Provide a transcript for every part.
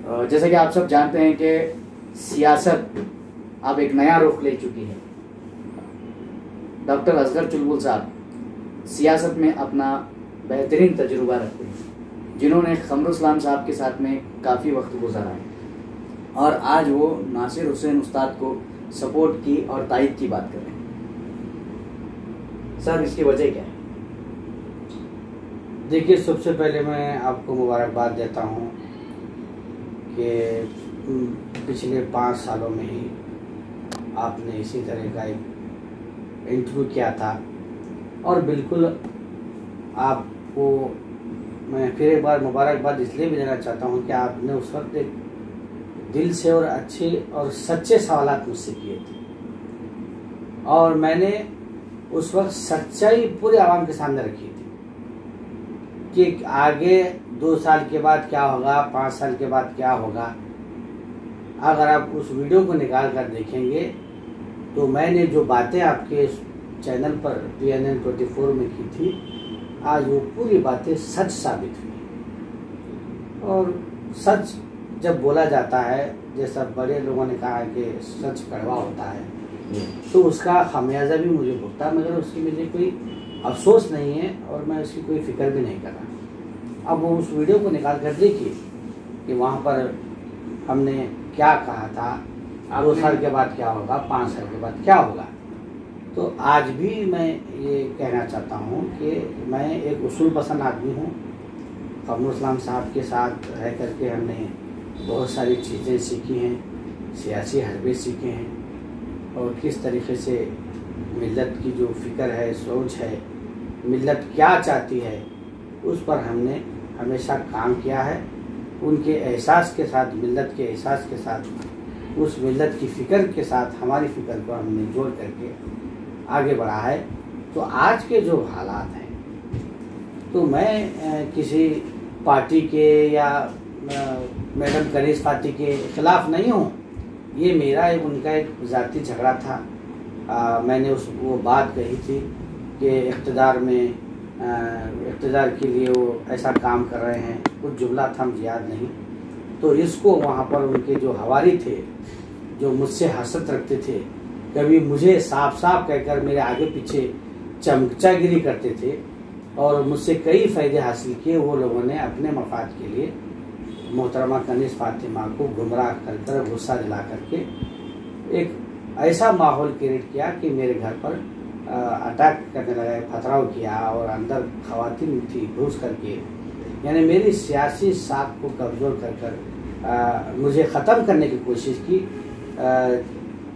जैसा कि आप सब जानते हैं कि सियासत अब एक नया रुख ले चुकी है। डॉक्टर असगर चुलबुल साहब सियासत में अपना बेहतरीन तजुर्बा रखते हैं, जिन्होंने कमरुल इस्लाम साहब के साथ में काफ़ी वक्त गुजारा है और आज वो नासिर हुसैन उस्ताद को सपोर्ट की और तायद की बात कर रहे हैं। सर, इसकी वजह क्या है? देखिए, सबसे पहले मैं आपको मुबारकबाद देता हूँ कि पिछले 5 सालों में ही आपने इसी तरह का एक इंटरव्यू किया था और बिल्कुल आपको मैं फिर एक बार मुबारकबाद इसलिए भी देना चाहता हूँ कि आपने उस वक्त एक दिल से और अच्छे और सच्चे सवालात मुझसे किए थे और मैंने उस वक्त सच्चाई पूरे आवाम के सामने रखी थी कि आगे 2 साल के बाद क्या होगा, 5 साल के बाद क्या होगा। अगर आप उस वीडियो को निकाल कर देखेंगे तो मैंने जो बातें आपके चैनल पर PNN 24 में की थी, आज वो पूरी बातें सच साबित हुई। और सच जब बोला जाता है, जैसा बड़े लोगों ने कहा कि सच कड़वा होता है, तो उसका खामियाजा भी मुझे भुगता, मगर उसकी मुझे कोई अफसोस नहीं है और मैं उसकी कोई फिक्र भी नहीं कर रहा। अब वो उस वीडियो को निकाल कर देखिए कि वहाँ पर हमने क्या कहा था, 2 साल के बाद क्या होगा, 5 साल के बाद क्या होगा। तो आज भी मैं ये कहना चाहता हूँ कि मैं एक उसूल पसंद आदमी हूँ। कमरुल इस्लाम साहब के साथ रह करके हमने बहुत सारी चीज़ें सीखी हैं, सियासी हरबे सीखे हैं और किस तरीके से मिल्लत की जो फ़िक्र है, सोच है, मिल्लत क्या चाहती है, उस पर हमने हमेशा काम किया है। उनके एहसास के साथ, मिल्लत के एहसास के साथ, उस मिल्लत की फ़िक्र के साथ हमारी फ़िक्र को हमने जोड़ करके आगे बढ़ा है। तो आज के जो हालात हैं, तो मैं किसी पार्टी के या मैडम कनीज़ पार्टी के ख़िलाफ़ नहीं हूँ। ये मेरा उनका एक ज़ाती झगड़ा था। मैंने वो बात कही थी कि इक़्तिदार के लिए वो ऐसा काम कर रहे हैं, कुछ जुमला था, मुझे याद नहीं। तो इसको वहाँ पर उनके जो हवारी थे, जो मुझसे हसरत रखते थे, कभी मुझे साफ साफ कहकर मेरे आगे पीछे चमचागिरी करते थे और मुझसे कई फ़ायदे हासिल किए। वो लोगों ने अपने मफाद के लिए मोहतरमा कनीज़ फातिमा को गुमराह कर गुस्सा दिला करके एक ऐसा माहौल क्रिएट किया कि मेरे घर पर अटैक करने लगा, पथराव किया और अंदर ख़वातीन थी, घुस करके, यानी मेरी सियासी साख को कमज़ोर कर मुझे ख़त्म करने की कोशिश की।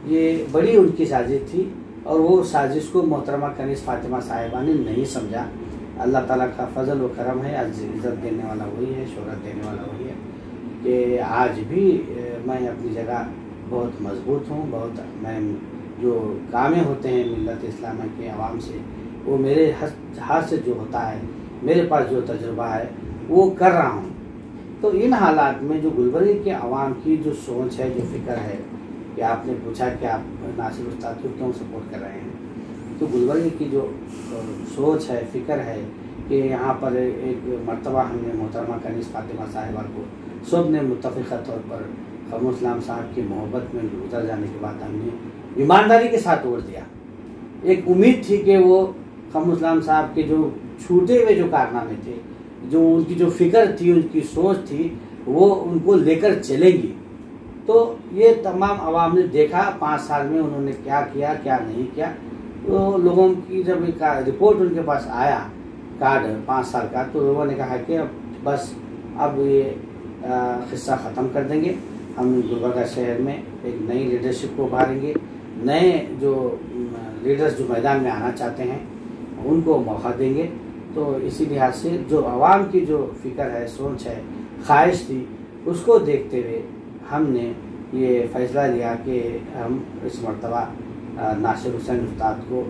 ये बड़ी उनकी साजिश थी और वो साजिश को मोहतरमा कनीज़ फातिमा साहिबा ने नहीं समझा। अल्लाह ताला का फजल व करम है, आज इज़्ज़त देने वाला वही है, शोहरत देने वाला वही है कि आज भी मैं अपनी जगह बहुत मजबूत हूँ। बहुत मैं जो कामें होते हैं मिल्लत इस्लामिया के अवाम से, वो मेरे हाथ से जो होता है, मेरे पास जो तजुर्बा है, वो कर रहा हूँ। तो इन हालात में जो गुलबर्गे के अवाम की जो सोच है, जो फ़िक्र है, कि आपने पूछा कि आप नासिर उस्ताद को क्यों सपोर्ट कर रहे हैं, तो गुलबर्गे की जो सोच है, फ़िक्र है कि यहाँ पर एक मर्तबा हमने मोहतरमा कनीज़ फातिमा साहिबा को सब ने मुत्तफ़िक़ा तौर पर कमरुल इस्लाम साहब की मोहब्बत में गुजर जाने के बाद हमने ईमानदारी के साथ वोट दिया। एक उम्मीद थी कि वो कमरुल इस्लाम साहब के जो छूटे हुए जो कारनामे थे, जो उनकी जो फ़िक्र थी, उनकी सोच थी, वो उनको लेकर चलेंगी। तो ये तमाम अवाम ने देखा 5 साल में उन्होंने क्या किया, क्या नहीं किया। तो लोगों की जब एक रिपोर्ट उनके पास आया, कार्ड 5 साल का, तो लोगों ने कहा कि अब ये क़िस्सा ख़त्म कर देंगे। हम गुलबर्गा शहर में एक नई लीडरशिप को उभारेंगे, नए जो लीडर्स जो मैदान में आना चाहते हैं उनको मौका देंगे। तो इसी लिहाज से जो आवाम की जो फ़िक्र है, सोच है, ख्वाहिश थी, उसको देखते हुए हमने ये फ़ैसला लिया कि हम इस मरतबा नासिर हुसैन उस्ताद को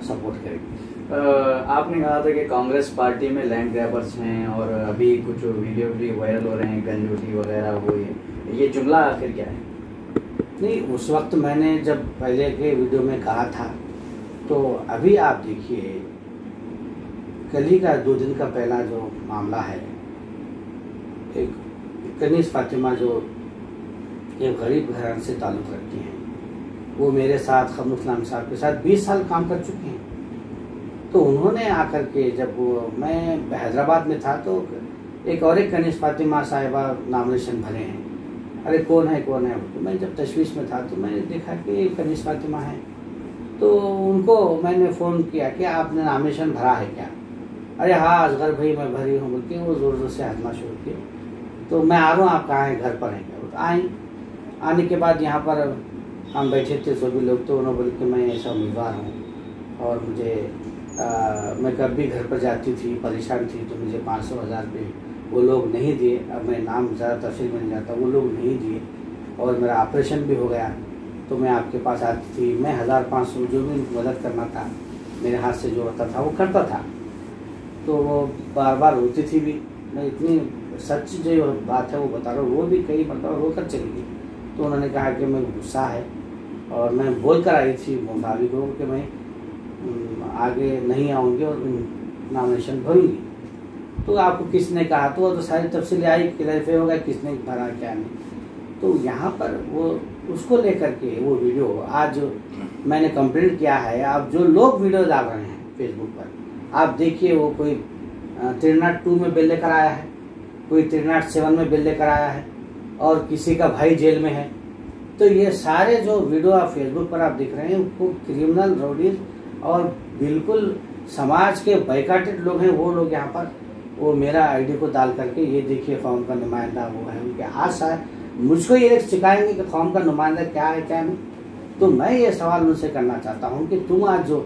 सपोर्ट करेंगे। आपने कहा था कि कांग्रेस पार्टी में लैंड ग्रैबर्स हैं और अभी कुछ वीडियो भी वायरल हो रहे हैं, गंजूटी वगैरह, वो ये जुमला आखिर क्या है? नहीं, उस वक्त मैंने जब पहले के वीडियो में कहा था, तो अभी आप देखिए कल ही का 2 दिन का पहला जो मामला है, एक कनीज़ फातिमा जो एक गरीब घराने से ताल्लुक़ रखती हैं, वो मेरे साथ खमरुल इस्लाम साहब के साथ 20 साल काम कर चुके हैं। तो उन्होंने आकर के, जब मैं हैदराबाद में था तो एक कनीज़ फातिमा साहिबा नॉमिनेशन भरे हैं। अरे कौन है कौन है, तो मैं जब तशवीश में था तो मैंने देखा कि कनीज़ फातिमा है। तो उनको मैंने फ़ोन किया कि आपने नॉमिनेशन भरा है क्या? अरे हाँ असगर भाई मैं भरी हूँ बोल के वो ज़ोर ज़ोर से हंसना शुरू किए। तो मैं आ रहा हूँ, आप कहाँ हैं, घर पर हैं क्या? तो आई, आने के बाद यहाँ पर हम बैठे थे सभी लोग। तो उन्होंने बोले कि मैं ऐसा उम्मीदवार हूँ और मुझे मैं कभी घर पर जाती थी परेशान थी तो मुझे 500-1000 रुपये वो लोग नहीं दिए। अब मैं नाम ज़्यादा तफसील में नहीं जाता, वो लोग नहीं दिए और मेरा ऑपरेशन भी हो गया। तो मैं आपके पास आती थी, मैं 1500 जो भी मदद करना था मेरे हाथ से जो होता था वो करता था। तो वो बार बार रोती थी भी। मैं इतनी सच जो बात है वो बता रहा हूँ, वो भी कई मतलब रो कर चली गई। तो उन्होंने कहा कि मैं गुस्सा है और मैं बोल कर आई थी भाभी को कि मैं आगे नहीं आऊँगी और नॉमिनेशन भरूँगी। तो आपको किसने कहा? तो वो तो सारी तफसीलें आई, क्लैरिफाई होगा किसने भरा क्या नहीं। तो यहाँ पर वो उसको लेकर के वो वीडियो आज मैंने कंप्लेंट किया है। आप जो लोग वीडियो डाल रहे हैं फेसबुक पर, आप देखिए वो कोई 302 में बिल लेकर आया है, कोई 307 में बिल लेकर आया है और किसी का भाई जेल में है। तो ये सारे जो वीडियो आप फेसबुक पर आप दिख रहे हैं वो क्रिमिनल रोडीज और बिल्कुल समाज के बैकाटेड लोग हैं। वो लोग यहाँ पर वो मेरा आईडी को डाल करके ये देखिए कौम का नुमाइंदा वो है उनके आज शायद मुझको ये सिखाएंगे कि कौम का नुमाइंदा क्या है क्या नहीं। तो मैं ये सवाल उनसे करना चाहता हूँ कि तुम आज जो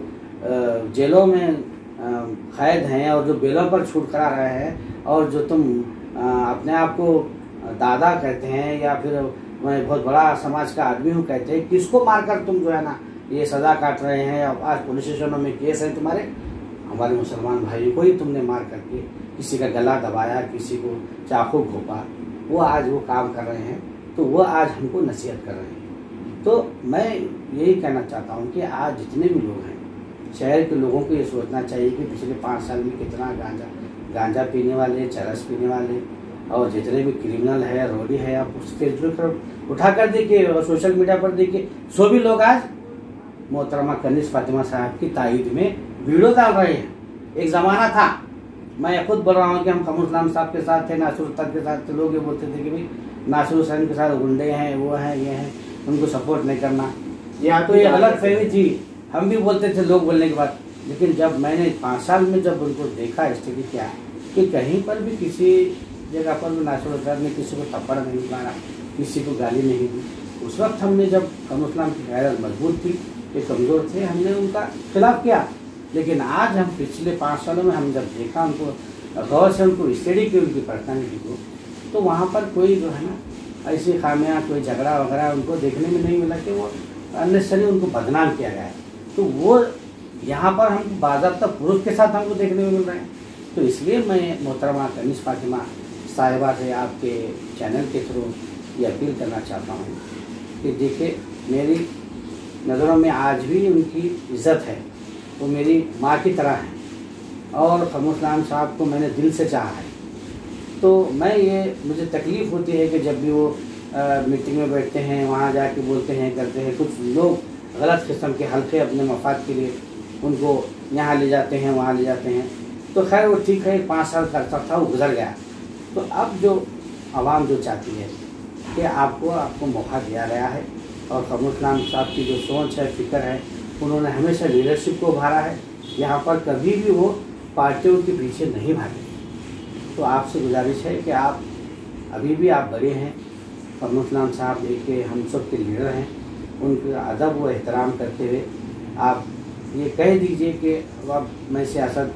जेलों में कैद हैं और जो बेलों पर छूट करा रहे हैं और जो तुम अपने आप को दादा कहते हैं या फिर मैं बहुत बड़ा समाज का आदमी हूँ कहते हैं, किसको मारकर तुम जो है ना ये सज़ा काट रहे हैं। आज पुलिस स्टेशनों में केस है तुम्हारे, हमारे मुसलमान भाइयों को ही तुमने मार करके किसी का गला दबाया, किसी को चाकू घोंपा, वो आज वो काम कर रहे हैं। तो वो आज हमको नसीहत कर रहे हैं। तो मैं यही कहना चाहता हूँ कि आज जितने भी लोग हैं शहर के लोगों को ये सोचना चाहिए कि पिछले 5 साल में कितना गांजा पीने वाले, चरस पीने वाले और जितने भी क्रिमिनल है, रोडी है, आप उस फेसबुक पर उठा कर देखिए और सोशल मीडिया पर देखिए, सभी लोग आज मोहतरमा कनीज़ फातिमा साहब की ताईद में वीडियो डाल रहे हैं। एक ज़माना था, मैं खुद बोल रहा हूँ कि हम खमरुल इस्लाम साहब के साथ थे, नासिर हुसैन के साथ थे। लोग ये बोलते थे कि भाई नासिर हुसैन के साथ गुंडे हैं, वो हैं, ये हैं, उनको सपोर्ट नहीं करना। या तो ये गलत फहमी थी, हम भी बोलते थे लोग बोलने के बाद। लेकिन जब मैंने 5 साल में जब उनको देखा स्टडी किया कि कहीं पर भी किसी जगह पर भी नासिर हुसैन ने किसी को थप्पड़ नहीं मारा, किसी को गाली नहीं दी, उस वक्त हमने जब खमरुल इस्लाम की गैरत मजबूत थी, ये कमज़ोर थे, हमने उनका खिलाफ किया। लेकिन आज हम पिछले 5 सालों में हम जब देखा उनको गौर से उनको स्टडी की उनकी पर्सनैलिटी को, तो वहाँ पर कोई जो है ना ऐसी खामियां, कोई झगड़ा वगैरह उनको देखने में नहीं मिला कि वो अननेसेसरी उनको बदनाम किया गया है। तो वो यहाँ पर हम बाज़ाब्ता पुरुष के साथ हमको देखने में मिल रहे हैं। तो इसलिए मैं मोहतरमा कनीज़ फातिमा साहिबा से आपके चैनल के थ्रू ये अपील करना चाहता हूँ कि देखिए मेरी नज़रों में आज भी उनकी इज़्ज़त है, वो मेरी माँ की तरह हैं और खमरुल इस्लाम साहब को मैंने दिल से चाहा है। तो मैं ये मुझे तकलीफ़ होती है कि जब भी वो मीटिंग में बैठते हैं, वहाँ जाके बोलते हैं, करते हैं, कुछ लोग गलत किस्म के हल्के अपने मफाद के लिए उनको यहाँ ले जाते हैं, वहाँ ले जाते हैं। तो खैर वो ठीक है, 5 साल का था वो गुजर गया। तो अब जो आवाम जो चाहती है कि आपको मौका दिया गया है और खमरुल इस्लाम साहब की जो सोच है, फ़िक्र है, उन्होंने हमेशा लीडरशिप को उभारा है। यहाँ पर कभी भी वो पार्टियों के पीछे नहीं भागे। तो आपसे गुजारिश है कि आप अभी भी आप बड़े हैं, खमरुल इस्लाम साहब एक हम सब के लीडर हैं, उनका अदब व एहतराम करते हुए आप ये कह दीजिए कि अब मैं सियासत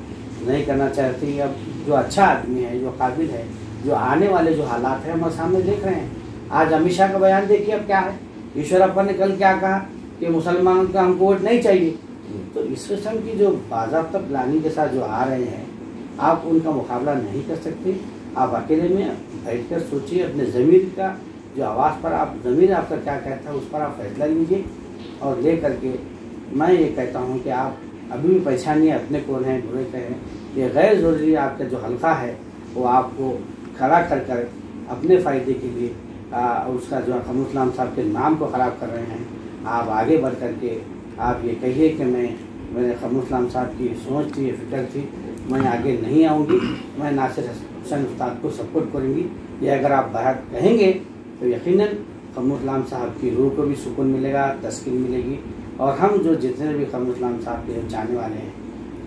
नहीं करना चाहती। अब जो अच्छा आदमी है, जो काबिल है, जो आने वाले जो हालात हैं हमारे सामने देख रहे हैं। आज अमित शाह का बयान देखिए अब क्या है, ईश्वरप्पा ने कल क्या कहा कि मुसलमानों का हमको वोट नहीं चाहिए। तो इस किस्म की जो बाज़ाब्ता प्लानिंग के साथ जो आ रहे हैं, आप उनका मुकाबला नहीं कर सकते। आप अकेले में बैठकर सोचिए, अपने ज़मीर का जो आवाज़ पर आप ज़मीर आपका क्या कहता है उस पर आप फैसला लीजिए और ले करके मैं ये कहता हूँ कि आप अभी भी पहचानिए अपने कौन हैं, बुरे कहें। ये गैर ज़रूरी आपका जो हल्का है वो आपको खड़ा कर कर अपने फ़ायदे के लिए उसका जो खमरुल इस्लाम साहब के नाम को ख़राब कर रहे हैं, आप आगे बढ़ कर के आप ये कहिए कि मेरे खमरुल इस्लाम साहब की सोच थी, फ़िक्र थी, मैं आगे नहीं आऊँगी, मैं नासिर हुसैन उस्ताद को सपोर्ट करूँगी। ये अगर आप बात कहेंगे तो यकीनन खमरुल इस्लाम साहब की रूह को भी सुकून मिलेगा, तस्कीन मिलेगी, और हम जो जितने भी खमरुल इस्लाम साहब के चाहने वाले हैं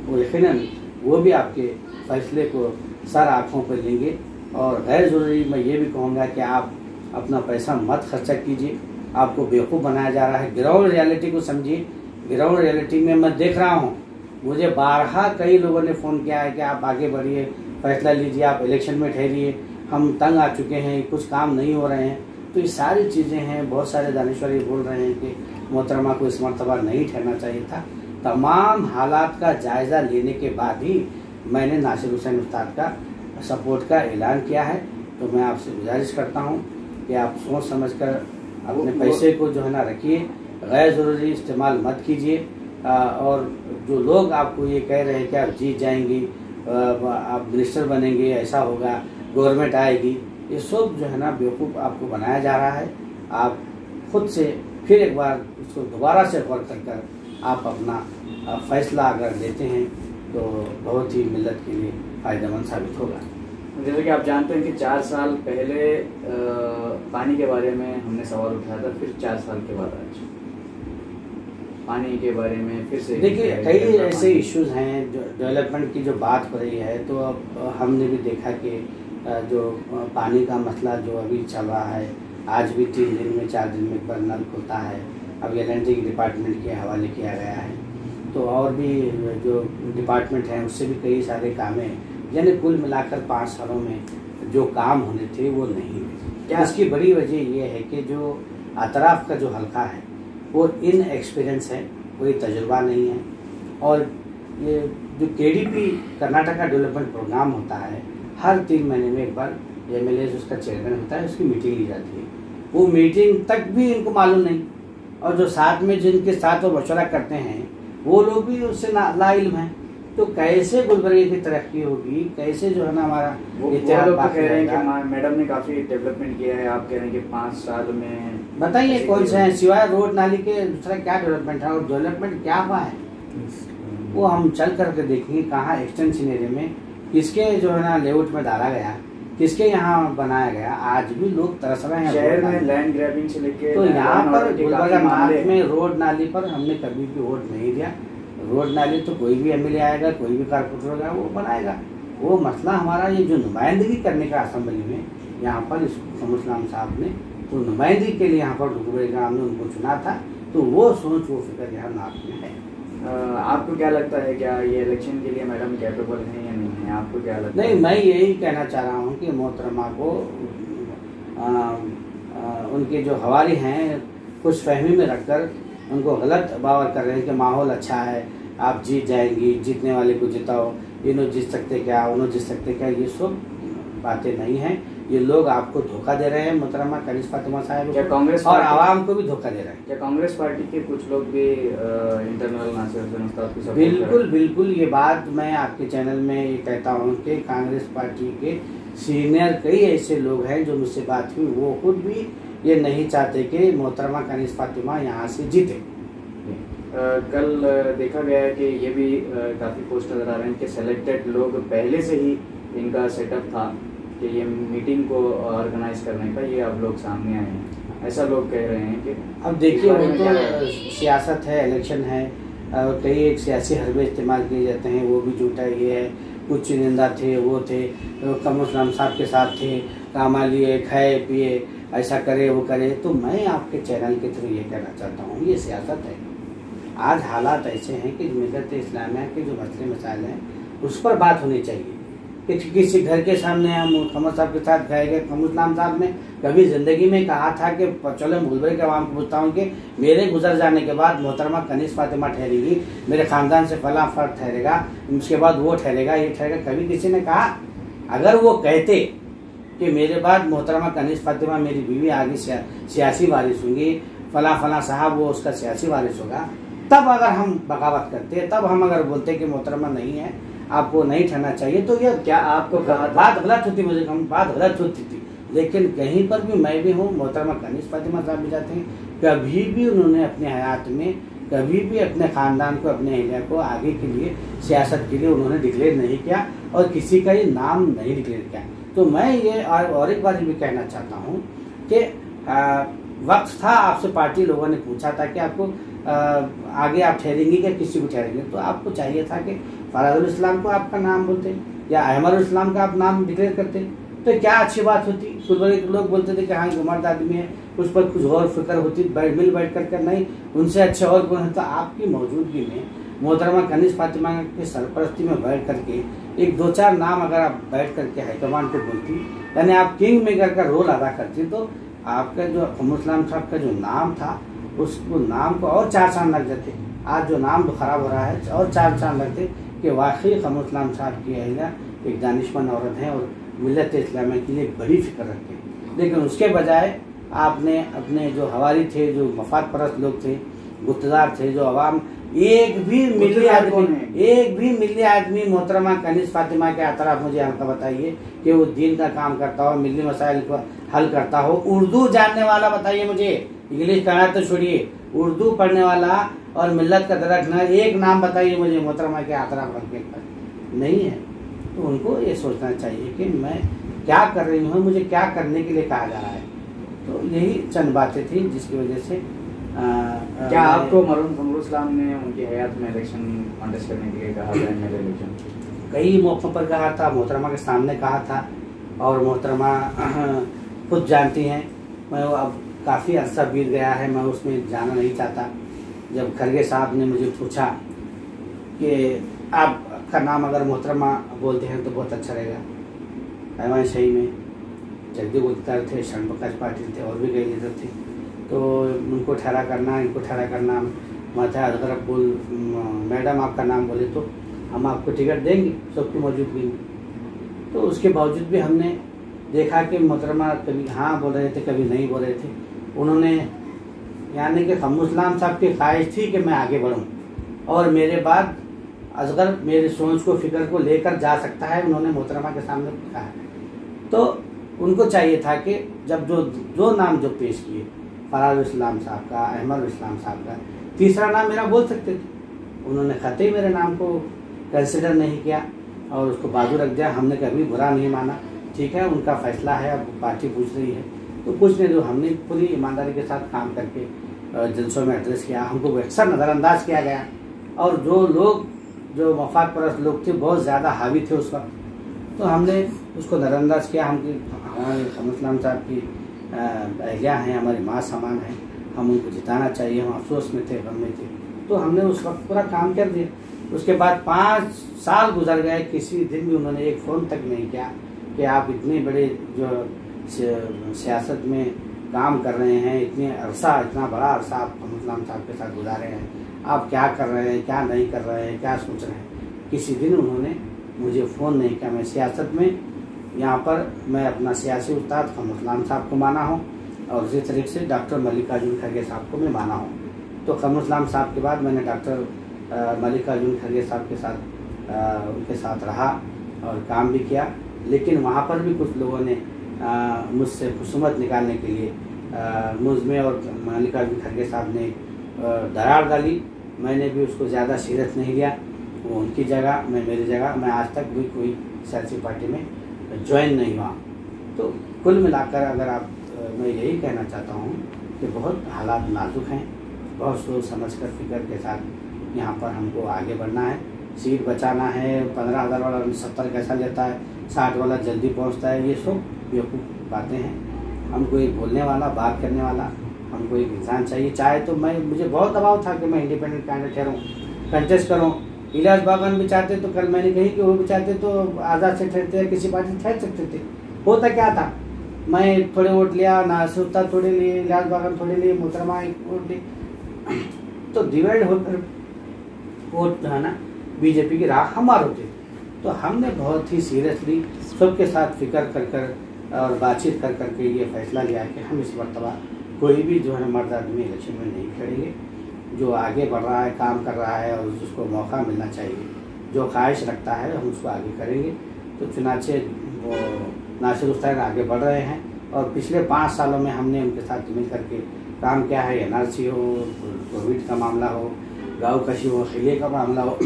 वो यकीनन वो भी आपके फ़ैसले को सर आँखों पर लेंगे। और गैर ज़रूरी मैं ये भी कहूँगा कि आप अपना पैसा मत खर्चा कीजिए, आपको बेवकूफ़ बनाया जा रहा है। ग्राउंड रियलिटी को समझिए। ग्राउंड रियलिटी में मैं देख रहा हूँ, मुझे बारहा कई लोगों ने फ़ोन किया है कि आप आगे बढ़िए, फैसला लीजिए, आप इलेक्शन में ठहरिए, हम तंग आ चुके हैं, कुछ काम नहीं हो रहे हैं। तो ये सारी चीज़ें हैं। बहुत सारे दानिश्वर ये बोल रहे हैं कि मोहतरमा को इस मरतबा नहीं ठहरना चाहिए था। तमाम हालात का जायज़ा लेने के बाद ही मैंने नासिर हुसैन उस्ताद का सपोर्ट का ऐलान किया है। तो मैं आपसे गुजारिश करता हूँ कि आप सोच समझकर अपने पैसे को जो है ना रखिए, गैर ज़रूरी इस्तेमाल मत कीजिए। और जो लोग आपको ये कह रहे हैं कि आप जीत जाएंगी, आप मिनिस्टर बनेंगे, ऐसा होगा, गवर्नमेंट आएगी, ये सब जो है ना बेवकूफ़ आपको बनाया जा रहा है। आप खुद से फिर एक बार इसको दोबारा से गौर कर आप अपना फैसला अगर लेते हैं तो बहुत ही मिल्लत के लिए फ़ायदेमंद साबित होगा। जैसे कि आप जानते हैं कि 4 साल पहले पानी के बारे में हमने सवाल उठाया था, फिर 4 साल के बाद आज पानी के बारे में फिर से देखिए कई ऐसे इश्यूज हैं जो डेवलपमेंट की जो बात हो रही है। तो अब हमने भी देखा कि जो पानी का मसला जो अभी चल रहा है, आज भी 3 दिन में 4 दिन में एक बार नल खुलता है। अब एल&टी डिपार्टमेंट के हवाले किया गया है। तो और भी जो डिपार्टमेंट हैं उससे भी कई सारे काम हैं, यानी कुल मिलाकर 5 सालों में जो काम होने थे वो नहीं हुए। क्या इसकी बड़ी वजह ये है कि जो अतराफ का जो हल्का है वो इन एक्सपीरियंस है, कोई तजुर्बा नहीं है। और ये जो KDP कर्नाटका डेवलपमेंट प्रोग्राम होता है, हर 3 महीने में एक बार MLA उसका चेयरमैन होता है, उसकी मीटिंग ली जाती है। वो मीटिंग तक भी इनको मालूम नहीं, और जो साथ में जिनके साथ वो मशवरा करते हैं वो लोग भी उससे लाइल्म हैं। तो कैसे गुलबर्गे की तरक्की होगी, कैसे जो है ना हमारा इतिहास कह रहे हैं कि मैडम ने काफ़ी डेवलपमेंट किया है, आप कह रहे हैं कि 5 साल में बताइए कौन से हैं, सिवाय रोड नाली के दूसरा क्या डेवलपमेंट है? और डेवलपमेंट क्या हुआ है वो हम चल करके देखेंगे। कहाँ एक्सटेंशन एरिया में किसके जो है ना लेआउट में डाला गया, किसके यहाँ बनाया गया, आज भी लोग तरस रहे हैं। शहर में लैंड ग्रैबिंग से लेके तो यहाँ पर गुलबर्गा नॉर्थ में रोड नाली पर हमने कभी भी वोट नहीं दिया। रोड नाली तो कोई भी MLA आएगा, कोई भी कारपोरेटर होगा वो बनाएगा। वो मसला हमारा ये जो नुमाइंदगी करने का असेंबली में यहाँ पर खमरुल इस्लाम साहब ने तो नुमाइंदगी के लिए यहाँ पर गुलबर्गा ने उनको चुना था। तो वो सोच वो फिक्र यहाँ नॉर्थ में है। आपको क्या लगता है, क्या ये इलेक्शन के लिए मैडम कैपेबल है या नहीं है? आपको क्या लगता है? नहीं, मैं यही कहना चाह रहा हूँ कि मोहतरमा को उनके जो हवाले हैं कुछ फहमी में रखकर उनको गलत बावर कर रहे हैं कि माहौल अच्छा है, आप जीत जाएंगी, जीतने वाले को जिताओ, इन्हों जीत सकते क्या, उन्होंने जीत सकते क्या। ये सब बातें नहीं हैं। ये लोग आपको धोखा दे रहे हैं, मोहतरमा कनीज़ फातिमा साहब क्या कांग्रेस और आवाम को भी धोखा दे रहे हैं। क्या कांग्रेस पार्टी के कुछ लोग भी इंटरनल नासिर हुसैन उस्ताद की सपोर्ट बिल्कुल बिल्कुल ये बात मैं आपके चैनल में ये कहता हूँ कि कांग्रेस पार्टी के सीनियर कई ऐसे लोग हैं जो मुझसे बात हुई, वो खुद भी ये नहीं चाहते कि मोहतरमा कनीज़ फातिमा यहाँ से जीते। कल देखा गया है कि ये भी काफ़ी पोस्ट नजर आ रहे हैं कि सेलेक्टेड लोग पहले से ही इनका सेटअप था कि ये मीटिंग को ऑर्गेनाइज करने का, ये अब लोग सामने आए हैं, ऐसा लोग कह रहे हैं कि अब देखिए वो तो सियासत है, इलेक्शन है, और कई एक सियासी हरबे इस्तेमाल किए जाते हैं, वो भी झूठा ये है। कुछ चुनिंदा थे, वो थे खमरुल इस्लाम साहब के साथ थे, कामा लिए, खाए पिए, ऐसा करे वो करे। तो मैं आपके चैनल के थ्रू ये कहना चाहता हूँ, ये सियासत है। आज हालात ऐसे हैं कि मिल्लत इस्लामिया के जो मसले मसाइल हैं उस पर बात होनी चाहिए। कि किसी घर के सामने हम खमर साहब के साथ गए गए, खमरुल इस्लाम साहब ने कभी ज़िंदगी में कहा था कि चलो गुलबर्गा के आवाम को पूछता हूँ कि मेरे गुजर जाने के बाद मोहतरमा कनीज़ फातिमा ठहरेगी, मेरे ख़ानदान से फला फर्द ठहरेगा, उसके बाद वो ठहरेगा, ये ठहरेगा? कभी किसी ने कहा? अगर वो कहते कि मेरे बाद मोहतरमा कनीज़ फातिमा मेरी बीवी आगे सियासी वारिस होंगी, फला फला साहब वो उसका सियासी वारिस होगा, तब अगर हम बगावत करते, तब हम अगर बोलते कि मोहतरमा नहीं है, आपको नहीं ठहरना चाहिए, तो ये क्या आपको कहा बात गलत होती, मुझे बात गलत होती थी। लेकिन कहीं पर भी मैं भी हूँ, मोहतरमा कनीज़ फातिमा साहब भी जाते हैं, कभी भी उन्होंने अपने हयात में कभी भी अपने ख़ानदान को, अपने अहलिया को आगे के लिए, सियासत के लिए उन्होंने डिक्लेयर नहीं किया और किसी का ही नाम नहीं डिक्लेयर किया। तो मैं ये और एक बार भी कहना चाहता हूँ कि वक्त था, आपसे पार्टी लोगों ने पूछा था कि आपको आगे आप ठहरेंगे क्या किसी को ठहरेंगे, तो आपको चाहिए था कि फराजुल इस्लाम को आपका नाम बोलते या अहमद इस्लाम का आप नाम डिक्लेयर करते, तो क्या अच्छी बात होती। कुछ बड़े लोग बोलते थे कि हाँ गुमर्द आदमी है, उस पर कुछ और फिक्र होती, मिल बैठ कर नहीं, उनसे अच्छे और गुण हैं। तो आपकी मौजूदगी में मोहतरमा कनीज़ फातिमा की सरपरस्ती में बैठ करके एक दो चार नाम अगर आप बैठ करके हाईकमान को बोलती, यानी आप किंग मेकर का रोल अदा करती, तो आपका जो कमरुल इस्लाम साहब का जो नाम था उसको नाम को और चार चांद लग जाते। आज जो नाम खराब हो रहा है और चार चांद लगते कि वाकई कमरुल इस्लाम साहब की अहलिया एक दानिशमंद औरत हैं और मिल्लत इस्लामिया के लिए बड़ी फिक्र रखते हैं। लेकिन उसके बजाय आपने अपने जो हवारी थे, जो मफाद परस्त लोग थे, गुत्तदार थे, जो अवाम, एक भी मिली आदमी मोहतरमा कनीज़ फातिमा के अतराफ मुझे हल्का बताइए कि वो दीन का काम करता हो, मिली मसाइल को हल करता हो, उर्दू जानने वाला बताइए मुझे, इंग्लिश कहना तो छोड़िए, उर्दू पढ़ने वाला और मिल्लत का दरक न, एक नाम बताइए मुझे मोहतरमा के अतराफ हल्के पर नहीं है। तो उनको ये सोचना चाहिए कि मैं क्या कर रही हूँ, मुझे क्या करने के लिए कहा जा रहा है। तो यही चंद बातें थी जिसकी वजह से क्या आपको मरहूम कमरुल इस्लाम ने उनकी हयात में इलेक्शन कॉन्टेस्ट करने के लिए कहा था? मेरे इलेक्शन कई मौक़ों पर कहा था, मोहतरमा के सामने कहा था, और मोहतरमा खुद जानती हैं। मैं अब काफ़ी अरसा बीत गया है, मैं उसमें जाना नहीं चाहता। जब खरगे साहब ने मुझे पूछा कि आपका नाम अगर मोहतरमा बोलते हैं तो बहुत अच्छा रहेगा, ऐवान शही में जगदीप गुलजार थे, शरण प्रकाश पाटिल थे और भी कई लीडर थे, तो उनको ठहरा करना, इनको ठहरा करना, माता अजगर अब्बुल मैडम आपका नाम बोले तो हम आपको टिकट देंगे सबकी मौजूदगी में। तो उसके बावजूद भी हमने देखा कि मोहतरमा कभी हाँ बोल रहे थे, कभी नहीं बोल रहे थे। उन्होंने यानी कि कमरुल इस्लाम साहब की ख्वाहिश थी कि मैं आगे बढ़ूं और मेरे बाद असगर मेरी सोच को, फिक्र को लेकर जा सकता है, उन्होंने मोहतरमा के सामने कहा। तो उनको चाहिए था कि जब जो नाम जो पेश किए, फराजुल इस्लाम साहब का, अहमद इस्लाम साहब का, तीसरा नाम मेरा बोल सकते थे। उन्होंने कतई मेरे नाम को कंसिडर नहीं किया और उसको बाजू रख दिया। हमने कभी बुरा नहीं माना, ठीक है, उनका फैसला है, अब पार्टी पूछ रही है तो पूछने दो। हमने पूरी ईमानदारी के साथ काम करके जलसों में एड्रेस किया, हमको अक्सर नज़रअंदाज किया गया और जो लोग, जो मफाद परस्त लोग थे, बहुत ज़्यादा हावी थे उस वक्त, तो हमने उसको नज़रअंदाज किया। हमारे कमरुल इस्लाम साहब की अहलिया हैं, हमारी माँ समान है, हम उनको जिताना चाहिए, हम अफसोस में थे, गम में थे, तो हमने उस वक्त पूरा काम कर दिया। उसके बाद 5 साल गुजर गए, किसी दिन भी उन्होंने एक फ़ोन तक नहीं किया कि आप इतने बड़े जो सियासत में काम कर रहे हैं, इतना बड़ा अरसा आप कमरुल इस्लाम साहब के साथ गुजारे हैं, आप क्या कर रहे हैं, क्या नहीं कर रहे हैं, क्या सोच रहे हैं। किसी दिन उन्होंने मुझे फ़ोन नहीं किया। मैं सियासत में यहाँ पर मैं अपना सियासी उस्ताद कमरुल इस्लाम साहब को माना हूँ और उसी तरीके से डॉक्टर मल्लिकार्जुन खड़गे साहब को मैं माना हूँ। तो कमरुल इस्लाम साहब के बाद मैंने डॉक्टर मल्लिकार्जुन खड़गे साहब के साथ उनके साथ रहा और काम भी किया। लेकिन वहाँ पर भी कुछ लोगों ने मुझसे खुसूमत निकालने के लिए मुझ में और मल्लिकार्जुन खड़गे साहब ने दरार डाली। मैंने भी उसको ज़्यादा सीरियस नहीं लिया, वो उनकी जगह, मैं मेरी जगह। मैं आज तक भी कोई सियासी पार्टी में ज्वाइन नहीं हुआ। तो कुल मिलाकर अगर आप मैं यही कहना चाहता हूँ कि बहुत हालात नाजुक हैं, बहुत सोच समझ कर, फिक्र के साथ यहाँ पर हमको आगे बढ़ना है, सीट बचाना है। 15,000 वाला 70 कैसा लेता है, 60 वाला जल्दी पहुँचता है, ये सब बेवकूफ़ बातें हैं। हमको एक बोलने वाला, बात करने वाला, हमको एक इंसान चाहिए। चाहे तो मुझे बहुत दबाव था कि मैं इंडिपेंडेंट कैंडिडेट ठहरूँ, कंटेस्ट करूँ। इलियास बागवान भी चाहते तो कल मैंने कही कि वो भी चाहते तो आज़ाद से ठहरते या किसी पार्टी ठहर सकते थे। होता क्या था, मैं थोड़े वोट लिया, नासिर उस्ताद थोड़े लिए, इलियास बागवान थोड़े लिए, मोहतरमा एक वोट ली, तो डिवाइड होकर वोट जो है ना बीजेपी की राह हमार होती थी। तो हमने बहुत ही सीरियसली सबके साथ फिक्र कर कर और बातचीत कर करके ये फैसला लिया कि हम इस मरतबा कोई भी जो है मर्द आदमी इलेक्शन में नहीं खड़ेंगे। जो आगे बढ़ रहा है, काम कर रहा है और जिसको मौका मिलना चाहिए, जो ख्वाहिश रखता है, हम उसको आगे करेंगे। तो चुनाचे वो नासिर उस्ताद आगे बढ़ रहे हैं, और पिछले 5 सालों में हमने उनके साथ मिल करके काम किया है। एनआरसी हो, कोविड का मामला हो, गाँव कशी हो, खिले का मामला हो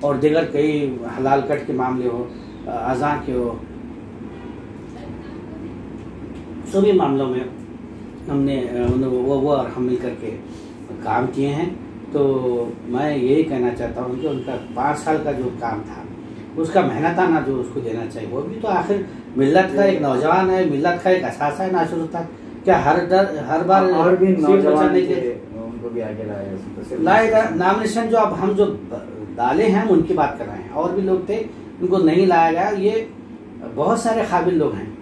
और दीगर कई हलाल कट के मामले हो, अज़ां के हो, सभी मामलों में हमने वो और हम मिल करके काम किए हैं। तो मैं यही कहना चाहता हूँ कि उनका 5 साल का जो काम था उसका मेहनताना जो उसको देना चाहिए, वो भी तो आखिर मिल्लत का एक नौजवान है, मिल्लत का एक असासा है नासिर उस्ताद। क्या हर बार और भी नौजवान के उनको भी आगे लाएगा? नॉमिनेशन जो अब हम जो डाले हैं हम उनकी बात कर रहे हैं, और भी लोग थे उनको नहीं लाया गया। ये बहुत सारे काबिल लोग हैं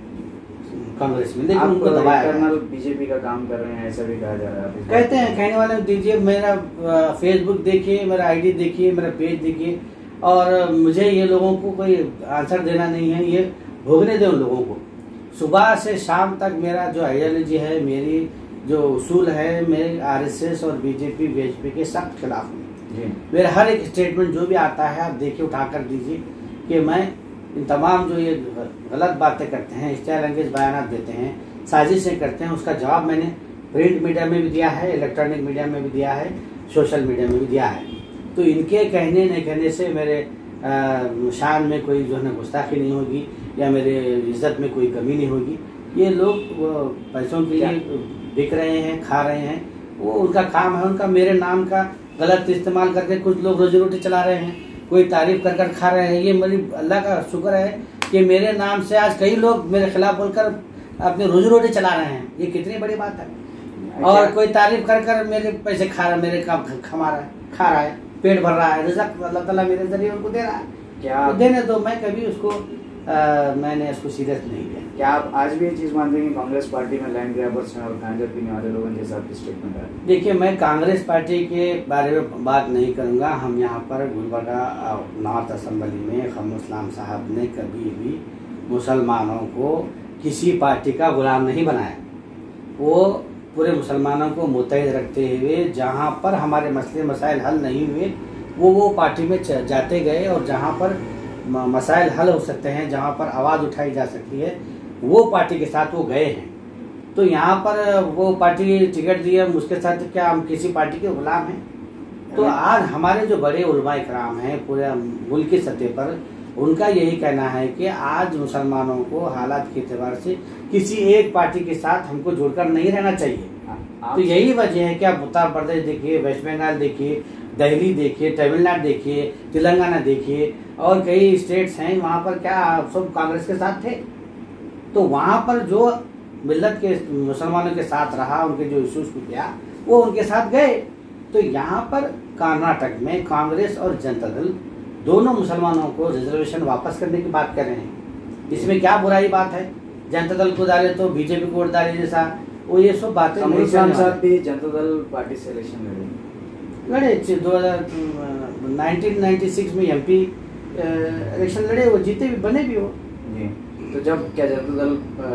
कांग्रेस में, लेकिन उनको दबाया गया। बीजेपी का काम कर रहे हैं ऐसा भी कहा जा रहा है। कहते हैं, कहने वाले दीजिए, मेरा फेसबुक देखिए, मेरा आईडी देखिए, मेरा पेज देखिए, और मुझे ये लोगों को कोई आंसर देना नहीं है, ये भोगने दें उन लोगों को। सुबह से शाम तक मेरा जो आइडियोलॉजी है, मेरी जो उसूल है, मेरे आरएसएस और बीजेपी बीएचपी के सख्त खिलाफ है। मेरा हर एक स्टेटमेंट जो भी आता है आप देखिए, उठा कर दीजिए कि मैं इन तमाम जो ये गलत बातें करते हैं, स्टाइल अंगेज बयान देते हैं, साजिशें करते हैं, उसका जवाब मैंने प्रिंट मीडिया में भी दिया है, इलेक्ट्रॉनिक मीडिया में भी दिया है, सोशल मीडिया में भी दिया है। तो इनके कहने न कहने से मेरे शान में कोई जो है ना गुस्ताखी नहीं होगी या मेरे इज्जत में कोई कमी नहीं होगी। ये लोग पैसों के लिए बिक रहे हैं, खा रहे हैं, वो उनका काम है। उनका मेरे नाम का गलत इस्तेमाल करके कुछ लोग रोजी रोटी चला रहे हैं, कोई तारीफ कर कर खा रहे हैं। ये मेरी अल्लाह का शुक्र है कि मेरे नाम से आज कई लोग मेरे खिलाफ बोलकर अपनी रोजी रोटी चला रहे हैं। ये कितनी बड़ी बात है। और कोई तारीफ कर कर मेरे पैसे खा रहा है, मेरे काम खा रहा है, पेट भर रहा है, रिज़्क़ अल्लाह ताला मेरे जरिए उनको दे रहा है। क्या देने दो, मैं कभी उसको मैंने उसको सीरियस नहीं लिया। क्या आप आज भी ये चीज़ मानते हैं कि कांग्रेस पार्टी में लैंड ग्रैबर्स हैं और गांजा पीने वाले लोगों के साथ स्टेटमेंट है? देखिए, मैं कांग्रेस पार्टी के बारे में बात नहीं करूंगा। हम यहाँ पर गुलबर्गा नॉर्थ असेंबली में खम्रुल इस्लाम साहब ने कभी भी मुसलमानों को किसी पार्टी का गुलाम नहीं बनाया। वो पूरे मुसलमानों को मुतहद रखते हुए जहाँ पर हमारे मसले मसाइल हल नहीं हुए वो पार्टी में जाते गए, और जहाँ पर मसाइल हल हो सकते हैं, जहाँ पर आवाज़ उठाई जा सकती है, वो पार्टी के साथ वो गए हैं। तो यहाँ पर वो पार्टी टिकट दी है, उसके साथ क्या हम किसी पार्टी के गुलाम हैं? तो आज हमारे जो बड़े उलमा इकराम हैं पूरे मुल्क की सतह पर, उनका यही कहना है कि आज मुसलमानों को हालात के एतबार से किसी एक पार्टी के साथ हमको जुड़कर नहीं रहना चाहिए। तो यही वजह है कि आप उत्तर प्रदेश देखिए, वेस्ट बंगाल देखिए, दिल्ली देखिए, तमिलनाडु देखिए, तेलंगाना देखिए, और कई स्टेट्स हैं वहाँ पर क्या सब कांग्रेस के साथ थे। तो वहाँ पर जो मिल्लत के मुसलमानों के साथ रहा, उनके जो इशूज को किया, वो उनके साथ गए। तो यहाँ पर कर्नाटक में कांग्रेस और जनता दल दोनों मुसलमानों को रिजर्वेशन वापस करने की बात कर रहे हैं। इसमें क्या बुराई बात है? जनता दल को डाले तो बीजेपी को वोट डाले, जैसा वो ये सब बातें नहीं। साहब भी जनता दल पार्टी से इलेक्शन लड़े 1996 में एमपी इलेक्शन लड़े, वो जीते भी, बने भी हो। तो जब क्या जनता दल,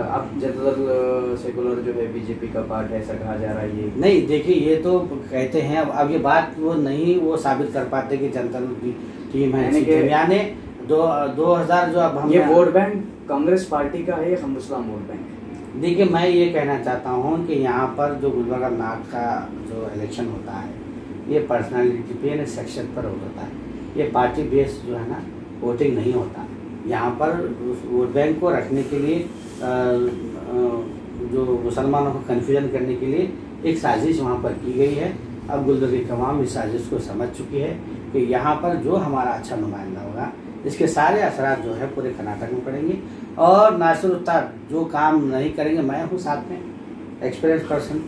अब जनता दल सेकुलर जो है बीजेपी का पार्ट है ऐसा कहा जा रहा है? ये नहीं, देखिए, ये तो कहते हैं, अब ये बात वो नहीं वो साबित कर पाते कि जनता दल की टीम है। यानी 2000 जो अब हम ये वोट बैंक कांग्रेस पार्टी का है या खम्रुल इस्लाम वोट बैंक? देखिए, मैं ये कहना चाहता हूँ कि यहाँ पर जो गुलबर्गा नॉर्थ का जो इलेक्शन होता है, ये पर्सनालिटी पे सेक्शन पर होता है। ये पार्टी बेस्ड जो है ना वोटिंग नहीं होता। यहाँ पर वोट बैंक को रखने के लिए जो मुसलमानों को कन्फ्यूजन करने के लिए एक साजिश वहाँ पर की गई है। अब गुलबर्गा की कवाम इस साजिश को समझ चुकी है कि यहाँ पर जो हमारा अच्छा नुमाइंदा होगा, इसके सारे असरात जो है पूरे कर्नाटक में पड़ेंगे। और नासिर उस्ताद जो काम नहीं करेंगे, मैं हूँ साथ में, एक्सपीरियंस पर्सन,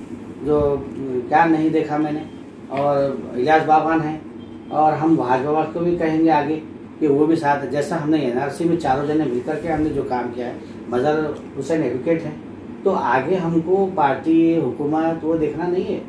जो क्या नहीं देखा मैंने, और इलियास बाबान है, और हम भाजपा को भी कहेंगे आगे कि वो भी साथ, जैसा हमने एनआरसी में चारों जने मिलकर के हमने जो काम किया है, मजहर हुसैन एडवोकेट है, तो आगे हमको पार्टी हुकूमत वो देखना नहीं है।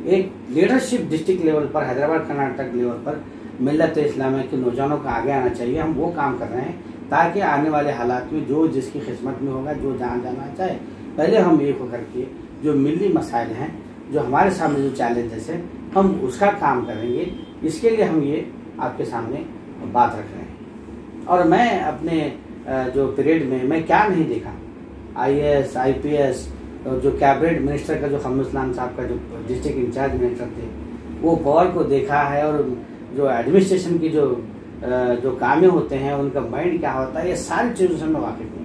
एक लीडरशिप डिस्ट्रिक्ट लेवल पर, हैदराबाद कर्नाटक लेवल पर मिल्लत इस्लामिया के नौजवानों का आगे आना चाहिए। हम वो काम कर रहे हैं ताकि आने वाले हालात में जो जिसकी किस्मत में होगा, जो जहाँ जाना चाहे, पहले हम एक होकर के जो मिली मसाइल हैं, जो हमारे सामने जो चैलेंजेस हैं, हम उसका काम करेंगे। इसके लिए हम ये आपके सामने बात रख रहे हैं। और मैं अपने जो पीरियड में मैं क्या नहीं देखा, IAS IPS और जो कैबिनेट मिनिस्टर का जो खमरुल इस्लाम साहब का जो डिस्ट्रिक्ट इंचार्ज मिनिस्टर थे, वो पावर को देखा है और जो एडमिनिस्ट्रेशन की जो कामें होते हैं उनका माइंड क्या होता है, ये सारी चीज़ों से मैं वाकिफ हूँ।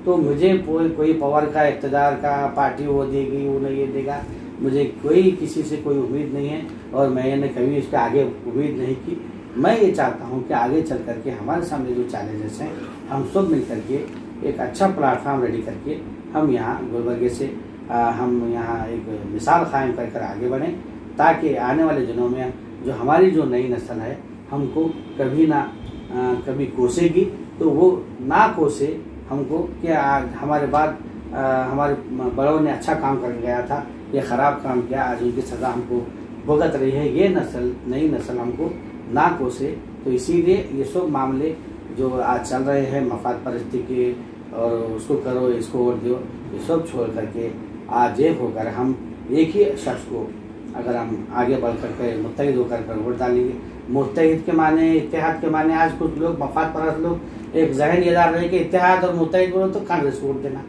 तो मुझे कोई पावर का, इक़्तिदार का, पार्टी वो देगी वो नहीं ये देगा, मुझे कोई किसी से कोई उम्मीद नहीं है और मैंने कभी इसके आगे उम्मीद नहीं की। मैं ये चाहता हूँ कि आगे चल करके हमारे सामने जो चैलेंजेस हैं हम सब मिल करके एक अच्छा प्लेटफॉर्म रेडी करके हम यहाँ गुलबर्गे से हम यहाँ एक मिसाल कायम कर आगे बढ़ें, ताकि आने वाले दिनों में जो हमारी जो नई नस्ल है हमको कभी ना कभी कोसेगी, तो वो ना कोसे हमको कि हमारे बाद हमारे बड़ों ने अच्छा काम कर गया था, ये ख़राब काम किया, आज उनकी सज़ा हमको भुगत रही है, ये नस्ल नई नस्ल हमको ना कोसे। तो इसीलिए ये सब मामले जो आज चल रहे हैं मफाद परस्ती के और उसको करो इसको वोट दो, ये सब छोड़ करके आज एक होकर हम एक ही शख्स को अगर हम आगे बढ़ करके मुत्तहिद होकर वोट डालेंगे। मुत्तहिद के माने, इत्तेहाद के माने, आज कुछ लोग मफाद परस्त लोग एक जहन ये डाल रहे हैं कि इत्तेहाद और मुत्तहिद बोलो तो कांग्रेस को वोट देना,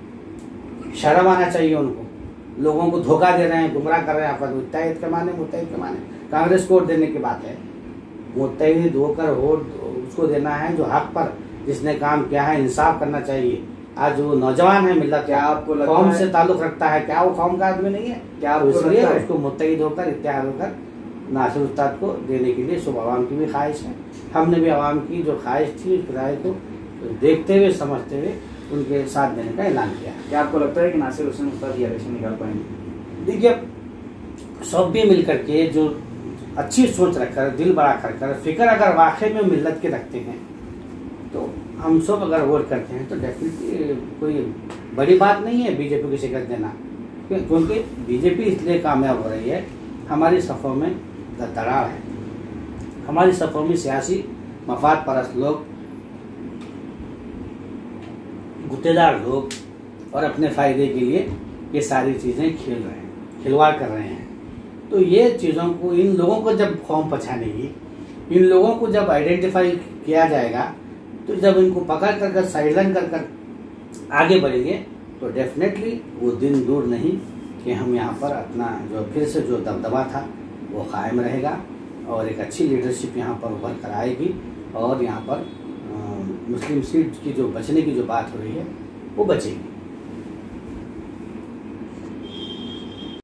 शर्म आना चाहिए उनको। लोगों को धोखा दे रहे हैं, गुमराह कर रहे हैं। आपस मुत्तहिद के माने कांग्रेस को वोट देने की बात है। मुत्तहिद होकर वोट उसको देना है जो हक पर, जिसने काम किया है, इंसाफ करना चाहिए। आज वो नौजवान है, मिल्लत क्या आपको लगता कौम है से ताल्लुक रखता है, क्या वो कौम का आदमी नहीं है? क्या आपको इसलिए लगता है उसको मुत्तहिद होकर, इत्तेहाद होकर नासिर उस्ताद को देने के लिए सब आवाम की भी ख्वाहिश है। हमने भी आवाम की जो ख्वाहिश थी उस राय को देखते हुए समझते हुए उनके साथ देने का ऐलान किया। क्या आपको लगता है कि नासिर हुसैन उस्ताद ये इलेक्शन निकाल पाएंगे? देखिए, सब भी मिल करके जो अच्छी सोच रखकर, दिल बड़ा कर फिक्र अगर वाकई में मिल्लत के रखते हैं, तो हम सब अगर वोट करते हैं तो डेफिनेटली कोई बड़ी बात नहीं है बीजेपी को शिकस्त देना, क्योंकि बीजेपी इसलिए कामयाब हो रही है, हमारी सफ़ों में दरार है, हमारी सफ़ों में सियासी मफाद परस्त लोग, गुत्तेदार लोग और अपने फ़ायदे के लिए ये सारी चीज़ें खेल रहे हैं, खिलवाड़ कर रहे हैं। तो ये चीज़ों को, इन लोगों को जब फॉर्म पहचानेगी, इन लोगों को जब आइडेंटिफाई किया जाएगा, तो जब इनको पकड़ कर साइडलाइन कर आगे बढ़ेंगे, तो डेफिनेटली वो दिन दूर नहीं कि हम यहाँ पर अपना जो फिर से जो दबदबा था वो कायम रहेगा और एक अच्छी लीडरशिप यहाँ पर उभर कर आएगी और यहाँ पर मुस्लिम सीट की जो बचने की जो बात हो रही है वो बचेगी।